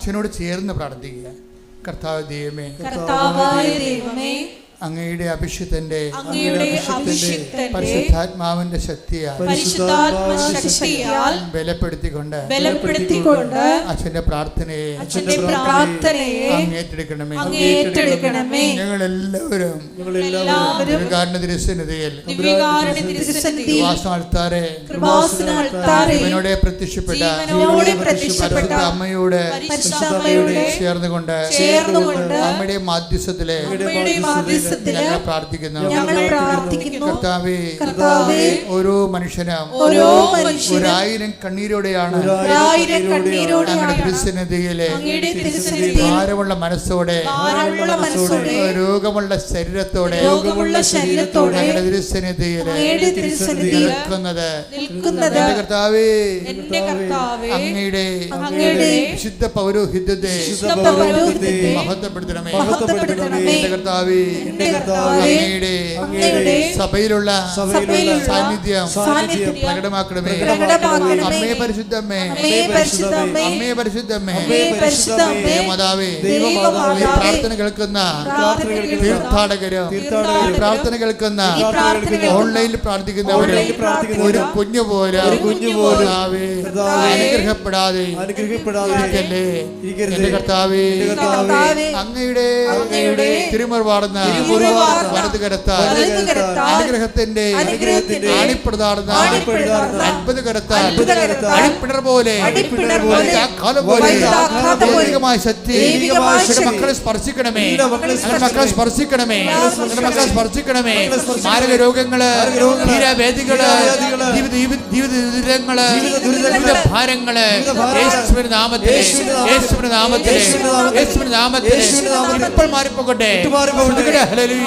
അച്ഛനോട് ചേർന്ന് പ്രാർത്ഥിക്കുക. കർത്താവ് ദൈവമേ, അങ്ങയുടെ അഭിഷിക്തന്റെ പരിശുദ്ധാത്മാവിന്റെ ശക്തിയാൽ ബലപ്പെടുത്തിക്കൊണ്ട് അച്ഛന്റെ പ്രാർത്ഥനയെ അങ്ങേറ്റെടുക്കണമേ. ഞങ്ങളെല്ലാവരും തിരുസന്നിധിയിൽ ഇവനോട് പ്രത്യക്ഷപ്പെട്ട പരിശുദ്ധ അമ്മയോട് ചേർന്നുകൊണ്ട് അമ്മയുടെ മാധ്യസ്ഥത്തിലെ ഞങ്ങൾ പ്രാർത്ഥിക്കുന്നു. കർത്താവേ, ഓരോ മനുഷ്യനും 1000 കണ്ണീരോടെയാണ് ഞങ്ങളുടെ തിരുസന്നിധിയിലെ ഭാരമുള്ള മനസ്സോടെ രോഗമുള്ള ശരീരത്തോടെ ഞങ്ങളുടെ തിരുസന്നിധിയിലെ നിൽക്കുന്നത്. കർത്താവേ, അങ്ങയുടെ വിശുദ്ധ പൗരോഹിത്യത്തെ മഹത്വപ്പെടുത്തണമേ. കർത്താവേ, അങ്ങയുടെ സഭയിലുള്ള സാന്നിധ്യം പ്രകടമാക്കണമേ. അമ്മേ പരിശുദ്ധമ്മേ, അമ്മേ പരിശുദ്ധമ്മേ, ദേവമാതാവേ, ഈ പ്രാർത്ഥന കേൾക്കുന്ന തീർത്ഥാടകരും പ്രാർത്ഥന കേൾക്കുന്ന ഓൺലൈനിൽ പ്രാർത്ഥിക്കുന്നവരും ഒരു കുഞ്ഞു പോലെ അനുഗ്രഹപ്പെടാതെ എന്റെ കർത്താവേ, അങ്ങയുടെ തിരുമുറിവാർന്ന വലതുകരത്താൽ അനുഗ്രഹത്തിന്റെ ആണിപ്രദാർന്ന അത്ഭുതകരത്താൽ അടിപ്പിണർ പോലെ ദൈവികമായ ശക്തി മക്കളെ സ്പർശിക്കണമേ. മക്കളെ സ്പർശിക്കണമേ. മക്കളെ സ്പർശിക്കണമേ. മാരക രോഗങ്ങള്, തീരാവേദികള്, ജീവിത ദുരിതങ്ങള്, ജീവിത ഭാരങ്ങള് യേശുവിന്റെ നാമത്തിൽ, യേശുവിന്റെ നാമത്തിൽ, യേശുവിന്റെ നാമത്തിൽ ഇപ്പോൾ മാറിപ്പോകട്ടെ. ഹല്ലേലൂയ.